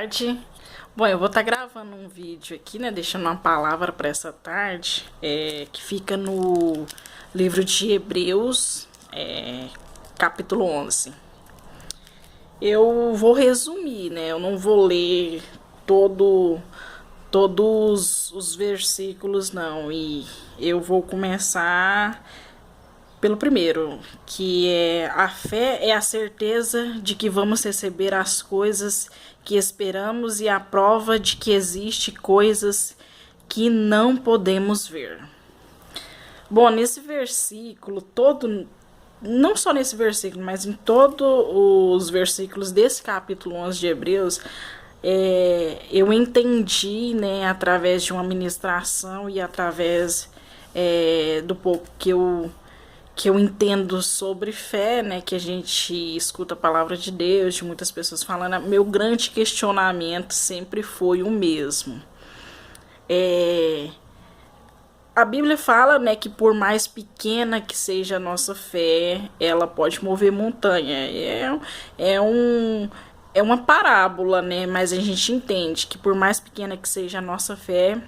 tarde. Bom, eu vou estar gravando um vídeo aqui, né, deixando uma palavra para essa tarde, que fica no livro de Hebreus, capítulo 11. Eu vou resumir, né, eu não vou ler todos os versículos, não, e eu vou começar pelo primeiro, que é: a fé é a certeza de que vamos receber as coisas que esperamos e a prova de que existe coisas que não podemos ver. Bom, nesse versículo todo, não só nesse versículo, mas em todos os versículos desse capítulo 11 de Hebreus, eu entendi, né, através de uma ministração e através do pouco que eu entendo sobre fé, né, que a gente escuta a palavra de Deus, de muitas pessoas falando, meu grande questionamento sempre foi o mesmo. A Bíblia fala, né, que por mais pequena que seja a nossa fé, ela pode mover montanha. É uma parábola, né, mas a gente entende que por mais pequena que seja a nossa fé,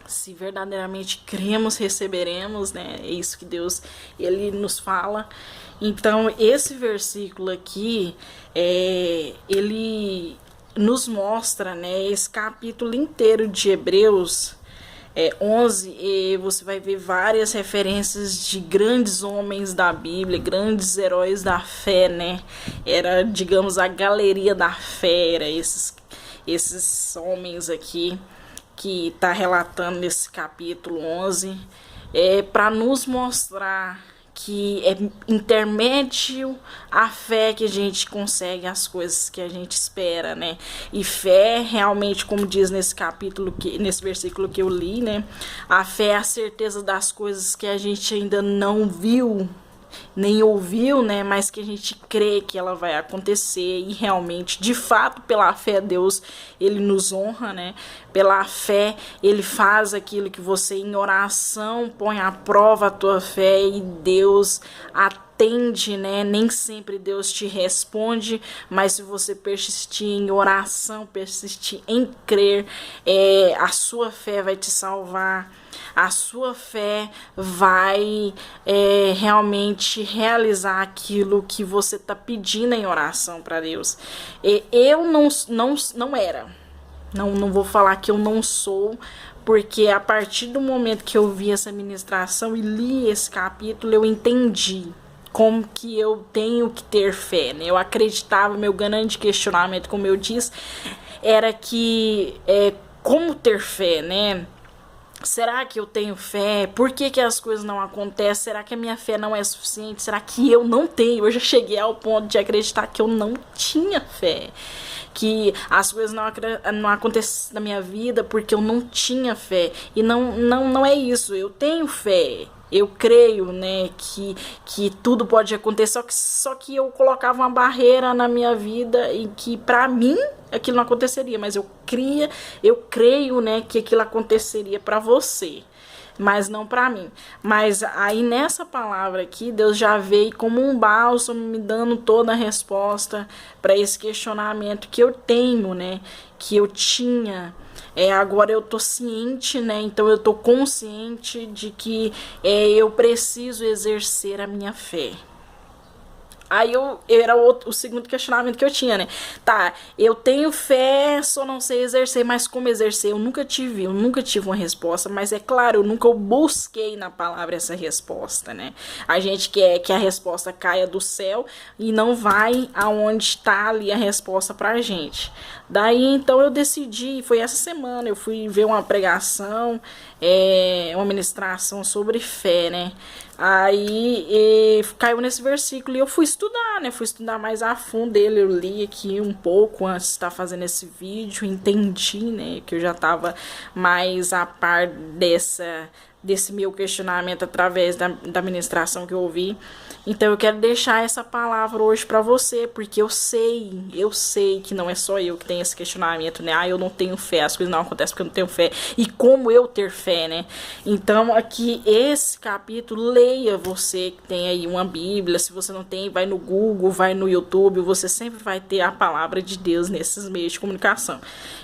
se verdadeiramente cremos, receberemos, né? É isso que Deus, ele nos fala. Então, esse versículo aqui, ele nos mostra, né, esse capítulo inteiro de Hebreus 11, e você vai ver várias referências de grandes homens da Bíblia, grandes heróis da fé, né? Era, digamos, a galeria da fé, era esses homens aqui que está relatando nesse capítulo 11, para nos mostrar que é intermédio à fé que a gente consegue as coisas que a gente espera, né? E fé, realmente, como diz nesse capítulo, nesse versículo que eu li, né? A fé é a certeza das coisas que a gente ainda não viu, nem ouviu, né, mas que a gente crê que ela vai acontecer. E realmente, de fato, pela fé, Deus, ele nos honra, né, pela fé, ele faz aquilo que você em oração põe à prova a tua fé, e Deus atende, né, nem sempre Deus te responde, mas se você persistir em oração, persistir em crer, a sua fé vai te salvar. A sua fé vai realmente realizar aquilo que você está pedindo em oração para Deus. Eu não era. Não vou falar que eu não sou, porque a partir do momento que eu vi essa ministração e li esse capítulo, eu entendi como que eu tenho que ter fé, né? Eu acreditava, meu grande questionamento, como eu disse, era que como ter fé, né? Será que eu tenho fé? Por que as coisas não acontecem? Será que a minha fé não é suficiente? Será que eu não tenho? Eu já cheguei ao ponto de acreditar que eu não tinha fé. Que as coisas não acontecem na minha vida porque eu não tinha fé. E não é isso. Eu tenho fé. Eu creio, né, que tudo pode acontecer, só que eu colocava uma barreira na minha vida e que pra mim aquilo não aconteceria, mas eu creio, né, que aquilo aconteceria pra você, mas não pra mim. Mas aí nessa palavra aqui, Deus já veio como um bálsamo me dando toda a resposta para esse questionamento que eu tenho, né, que eu tinha. Agora eu tô ciente, né? Então eu tô consciente de que eu preciso exercer a minha fé. Aí era o segundo questionamento que eu tinha, né? Tá, eu tenho fé, só não sei exercer, mas como exercer? Eu nunca tive uma resposta, mas é claro, eu nunca busquei na palavra essa resposta, né? A gente quer que a resposta caia do céu e não vai aonde está ali a resposta pra gente. Daí, então, eu decidi, foi essa semana, eu fui ver uma pregação, uma ministração sobre fé, né? Aí caiu nesse versículo e eu fui estudar, né? Fui estudar mais a fundo ele. Eu li aqui um pouco antes de estar fazendo esse vídeo, entendi, né? Que eu já estava mais a par desse meu questionamento através da ministração que eu ouvi. Então eu quero deixar essa palavra hoje para você, porque eu sei que não é só eu que tenho esse questionamento, né? Eu não tenho fé, as coisas não acontecem porque eu não tenho fé. E como eu ter fé, né? Então aqui, esse capítulo, leia, você que tem aí uma Bíblia. Se você não tem, vai no Google, vai no YouTube, você sempre vai ter a palavra de Deus nesses meios de comunicação.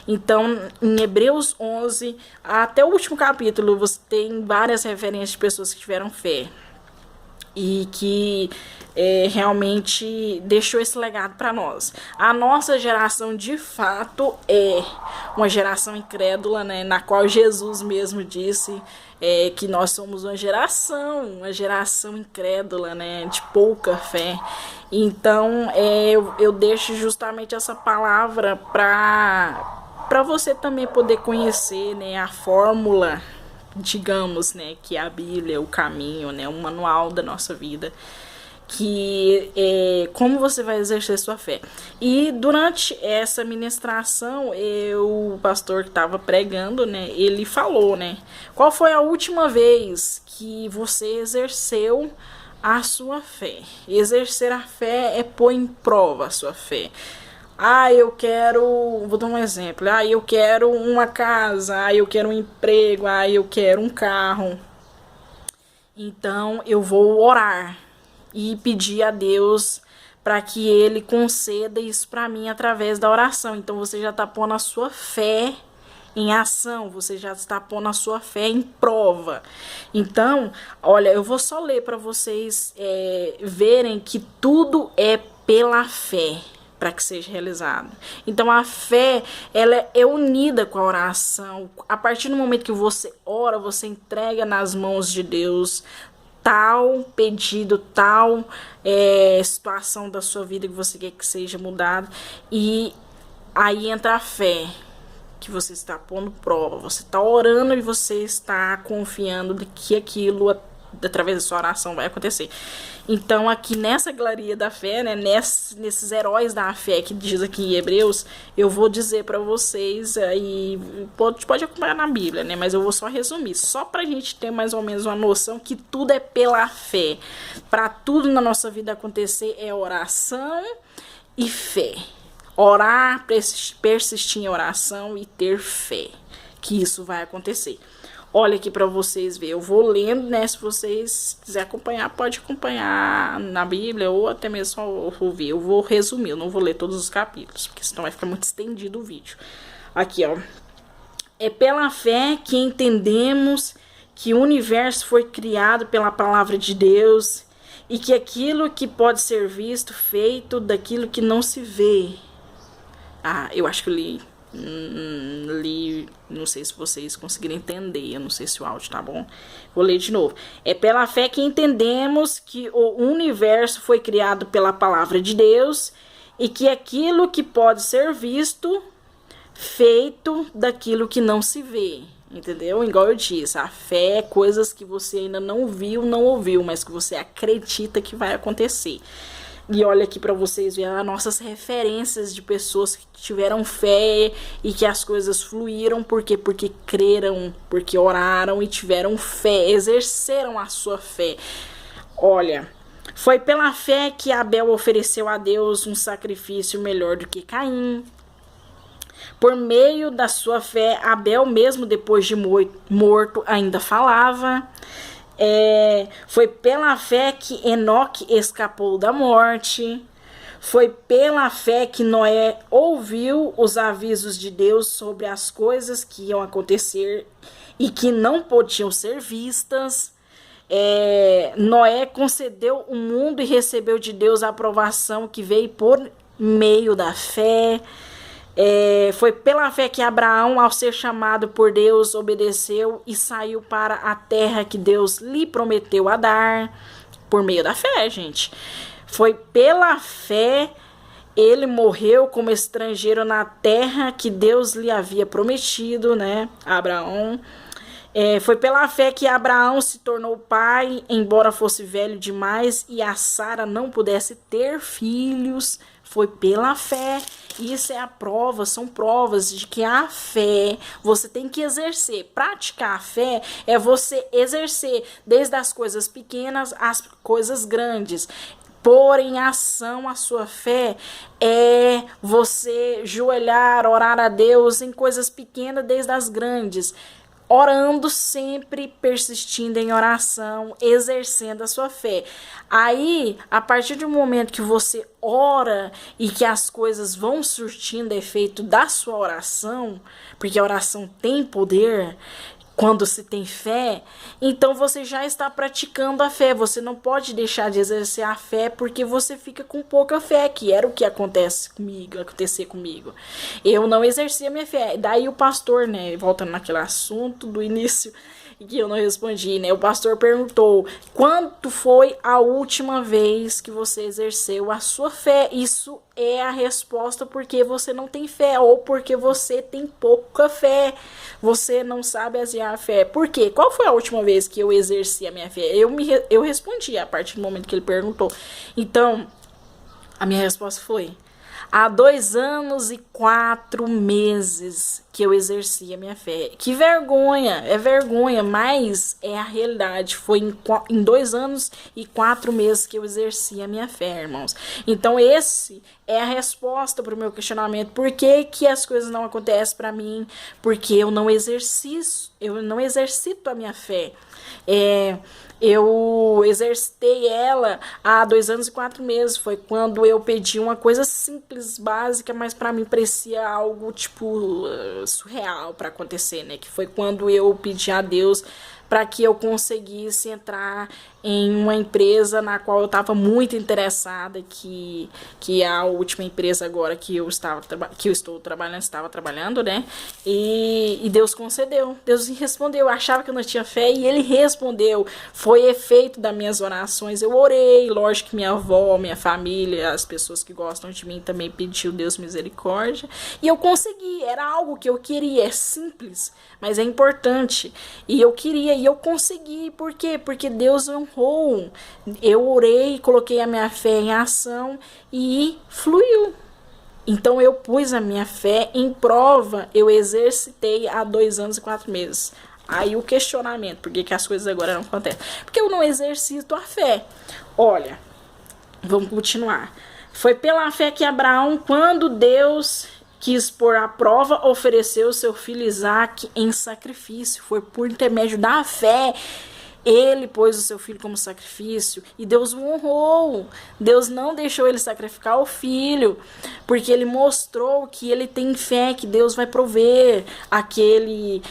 Então, em Hebreus 11, até o último capítulo, você tem várias referências de pessoas que tiveram fé e que realmente deixou esse legado para nós. A nossa geração, de fato, é uma geração incrédula, né, na qual Jesus mesmo disse que nós somos uma geração incrédula, né, de pouca fé. Então, eu deixo justamente essa palavra para você também poder conhecer, né, a fórmula, digamos, né, que é a Bíblia, o caminho, né, o manual da nossa vida, que como você vai exercer sua fé. E durante essa ministração, o pastor que estava pregando, né, ele falou, né, qual foi a última vez que você exerceu a sua fé? Exercer a fé é pôr em prova a sua fé. Eu quero, vou dar um exemplo, eu quero uma casa, eu quero um emprego, eu quero um carro. Então eu vou orar e pedir a Deus para que Ele conceda isso para mim através da oração. Então você já está pondo a sua fé em ação, você já está pondo a sua fé em prova. Então, olha, eu vou só ler para vocês verem que tudo é pela fé, para que seja realizado. Então a fé, ela é unida com a oração. A partir do momento que você ora, você entrega nas mãos de Deus tal pedido, tal situação da sua vida que você quer que seja mudada, e aí entra a fé, que você está pondo prova, você está orando e você está confiando de que aquilo, através da sua oração, vai acontecer. Então aqui nessa galeria da fé, né, nesses heróis da fé que diz aqui em Hebreus, eu vou dizer para vocês, aí pode acompanhar na Bíblia, né, mas eu vou só resumir, só pra gente ter mais ou menos uma noção que tudo é pela fé. Para tudo na nossa vida acontecer é oração e fé. Orar, persistir em oração e ter fé, que isso vai acontecer. Olha aqui para vocês verem, eu vou lendo, né, se vocês quiserem acompanhar, pode acompanhar na Bíblia ou até mesmo só ouvir. Eu vou resumir, eu não vou ler todos os capítulos, porque senão vai ficar muito estendido o vídeo. Aqui, ó. É pela fé que entendemos que o universo foi criado pela palavra de Deus e que aquilo que pode ser visto, feito daquilo que não se vê. Eu acho que eu li, não sei se vocês conseguiram entender, eu não sei se o áudio tá bom, vou ler de novo. É pela fé que entendemos que o universo foi criado pela palavra de Deus e que aquilo que pode ser visto, feito daquilo que não se vê, entendeu? Igual eu disse, a fé é coisas que você ainda não viu, não ouviu, mas que você acredita que vai acontecer. E olha aqui para vocês verem as nossas referências de pessoas que tiveram fé e que as coisas fluíram. Por quê? Porque creram, porque oraram e tiveram fé, exerceram a sua fé. Olha, foi pela fé que Abel ofereceu a Deus um sacrifício melhor do que Caim. Por meio da sua fé, Abel, mesmo depois de morto, ainda falava. Foi pela fé que Enoque escapou da morte. Foi pela fé que Noé ouviu os avisos de Deus sobre as coisas que iam acontecer e que não podiam ser vistas. Noé concedeu o mundo e recebeu de Deus a aprovação que veio por meio da fé. Foi pela fé que Abraão, ao ser chamado por Deus, obedeceu e saiu para a terra que Deus lhe prometeu a dar, por meio da fé, gente. Foi pela fé ele morreu como estrangeiro na terra que Deus lhe havia prometido, né, a Abraão. Foi pela fé que Abraão se tornou pai, embora fosse velho demais e a Sara não pudesse ter filhos. Foi pela fé. Isso é a prova, são provas de que a fé você tem que exercer. Praticar a fé é você exercer desde as coisas pequenas às coisas grandes. Pôr em ação a sua fé é você joelhar, orar a Deus em coisas pequenas desde as grandes. Orando sempre, persistindo em oração, exercendo a sua fé. Aí, a partir do momento que você ora e que as coisas vão surtindo efeito da sua oração, porque a oração tem poder, quando se tem fé, então você já está praticando a fé. Você não pode deixar de exercer a fé porque você fica com pouca fé, que era o que acontecia comigo. Eu não exercia minha fé. Daí o pastor, né, voltando naquele assunto do início, que eu não respondi, né? O pastor perguntou: quando foi a última vez que você exerceu a sua fé? Isso é a resposta porque você não tem fé ou porque você tem pouca fé. Você não sabe exercer a fé. Por quê? Qual foi a última vez que eu exerci a minha fé? Eu respondi a partir do momento que ele perguntou. Então, a minha resposta foi: há 2 anos e 4 meses que eu exerci a minha fé. Que vergonha, é vergonha, mas é a realidade. Foi em 2 anos e 4 meses que eu exerci a minha fé, irmãos. Então esse é a resposta para o meu questionamento. Por que que as coisas não acontecem para mim? Porque eu não exercito a minha fé. Eu exercitei ela há 2 anos e 4 meses. Foi quando eu pedi uma coisa simples, básica, mas para mim parecia algo tipo surreal para acontecer, né? Que foi quando eu pedi a Deus para que eu conseguisse entrar em uma empresa na qual eu estava muito interessada, que é a última empresa agora que eu estava trabalhando, né? E Deus concedeu, Deus respondeu. Eu achava que eu não tinha fé e Ele respondeu. Foi efeito das minhas orações. Eu orei, lógico que minha avó, minha família, as pessoas que gostam de mim também pediu Deus misericórdia. E eu consegui, era algo que eu queria, é simples, mas é importante. E eu queria, e eu consegui. Por quê? Porque Deus honrou. Eu orei, coloquei a minha fé em ação e fluiu. Então eu pus a minha fé em prova, eu exercitei há 2 anos e 4 meses. Aí o questionamento, por que as coisas agora não acontecem? Porque eu não exercito a fé. Olha, vamos continuar. Foi pela fé que Abraão, quando Deus quis pôr à prova, ofereceu seu filho Isaque em sacrifício. Foi por intermédio da fé. Ele pôs o seu filho como sacrifício e Deus o honrou. Deus não deixou ele sacrificar o filho, porque ele mostrou que ele tem fé, que Deus vai prover aquele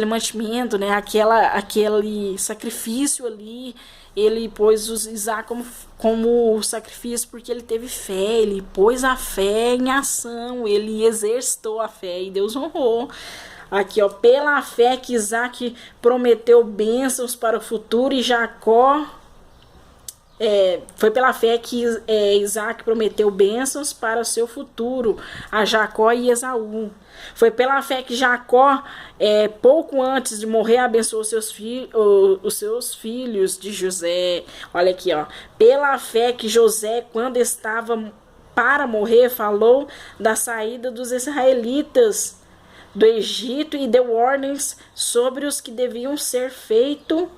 mantimento, né? Aquele sacrifício ali. Ele pôs o Isaac como sacrifício porque ele teve fé, ele pôs a fé em ação, ele exercitou a fé e Deus honrou. Aqui, ó, pela fé que Isaac prometeu bênçãos para o futuro e Jacó... foi pela fé que Isaac prometeu bênçãos para o seu futuro a Jacó e Esaú. Foi pela fé que Jacó, pouco antes de morrer, abençoou os seus filhos de José. Olha aqui, ó. Pela fé que José, quando estava para morrer, falou da saída dos israelitas do Egito e deu ordens sobre os que deviam ser feito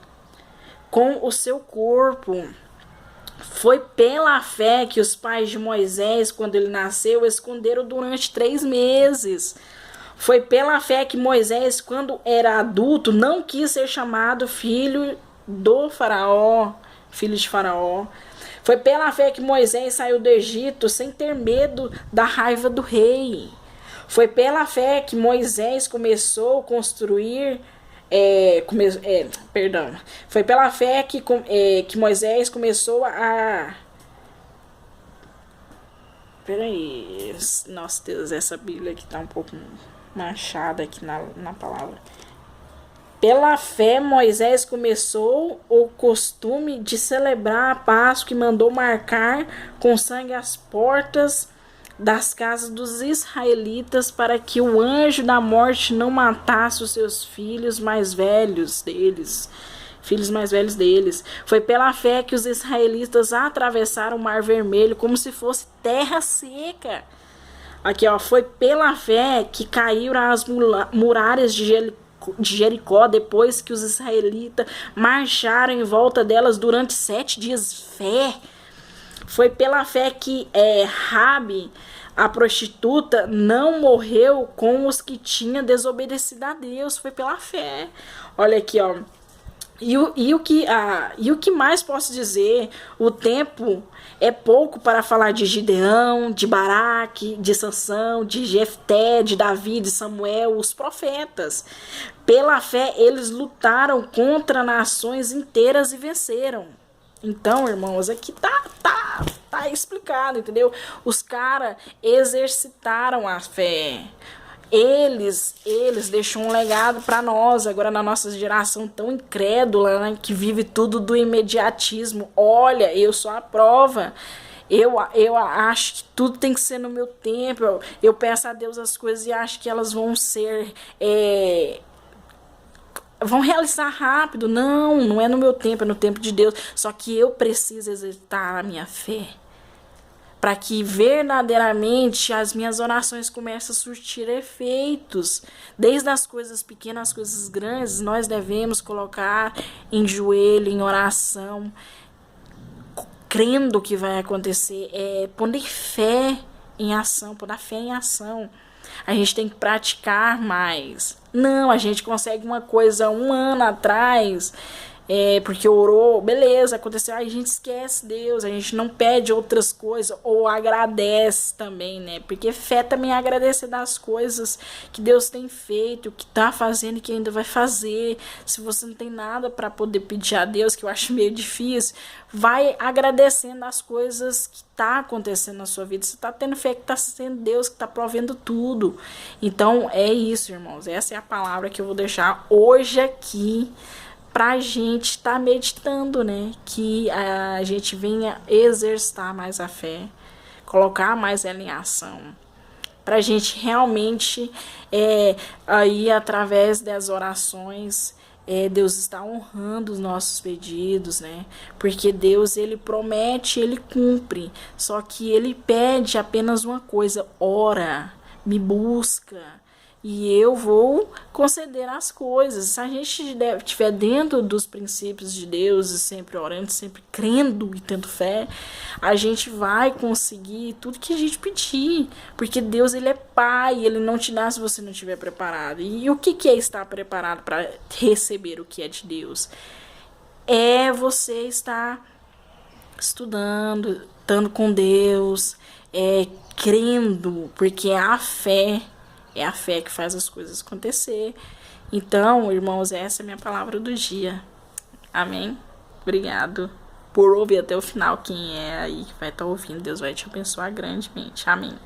com o seu corpo. Foi pela fé que os pais de Moisés, quando ele nasceu, esconderam durante 3 meses. Foi pela fé que Moisés, quando era adulto, não quis ser chamado filho de Faraó. Foi pela fé que Moisés saiu do Egito sem ter medo da raiva do rei. Foi pela fé que Moisés começou a construir... Foi pela fé que Moisés começou a... Peraí. Nossa Deus, essa Bíblia aqui tá um pouco manchada aqui na palavra. Pela fé, Moisés começou o costume de celebrar a Páscoa e mandou marcar com sangue as portas das casas dos israelitas para que o anjo da morte não matasse os seus filhos mais velhos deles. filhos mais velhos deles. Foi pela fé que os israelitas atravessaram o Mar Vermelho como se fosse terra seca. Aqui, ó, foi pela fé que caíram as muralhas de Jericó depois que os israelitas marcharam em volta delas durante 7 dias. Fé. Foi pela fé que Rabi, a prostituta, não morreu com os que tinham desobedecido a Deus. Foi pela fé. Olha aqui, ó. E o que mais posso dizer? O tempo é pouco para falar de Gideão, de Baraque, de Sansão, de Jefté, de Davi, de Samuel, os profetas. Pela fé, eles lutaram contra nações inteiras e venceram. Então, irmãos, aqui tá explicado, entendeu? Os caras exercitaram a fé. Eles deixam um legado para nós, agora na nossa geração tão incrédula, né, que vive tudo do imediatismo. Olha, eu sou a prova. Eu acho que tudo tem que ser no meu tempo. Eu peço a Deus as coisas e acho que elas vão ser... vão realizar rápido. Não é no meu tempo, é no tempo de Deus. Só que eu preciso exercitar a minha fé, para que verdadeiramente as minhas orações comecem a surtir efeitos. Desde as coisas pequenas às coisas grandes, nós devemos colocar em joelho, em oração, crendo que vai acontecer, pondo fé em ação, pôr a fé em ação. A gente tem que praticar mais. Não, a gente consegue uma coisa 1 ano atrás, porque orou, beleza, aconteceu, aí a gente esquece Deus, a gente não pede outras coisas, ou agradece também, né? Porque fé também é agradecer das coisas que Deus tem feito, que tá fazendo e que ainda vai fazer. Se você não tem nada para poder pedir a Deus, que eu acho meio difícil, vai agradecendo as coisas que tá acontecendo na sua vida. Você tá tendo fé que tá sendo Deus que tá provendo tudo. Então é isso, irmãos, essa é a palavra que eu vou deixar hoje aqui, pra gente estar meditando, né? Que a gente venha exercitar mais a fé, colocar mais ela em ação, pra gente realmente, aí através das orações, Deus está honrando os nossos pedidos, né? Porque Deus, ele promete, ele cumpre, só que ele pede apenas uma coisa: ora, me busca, e eu vou conceder as coisas. Se a gente estiver dentro dos princípios de Deus e sempre orando, sempre crendo e tendo fé, a gente vai conseguir tudo que a gente pedir. Porque Deus, ele é Pai, ele não te dá se você não estiver preparado. E o que é estar preparado para receber o que é de Deus? É você estar estudando, estando com Deus, crendo, porque a fé é a fé que faz as coisas acontecer. Então, irmãos, essa é a minha palavra do dia. Amém? Obrigado por ouvir até o final. Quem é aí que vai estar ouvindo, Deus vai te abençoar grandemente. Amém.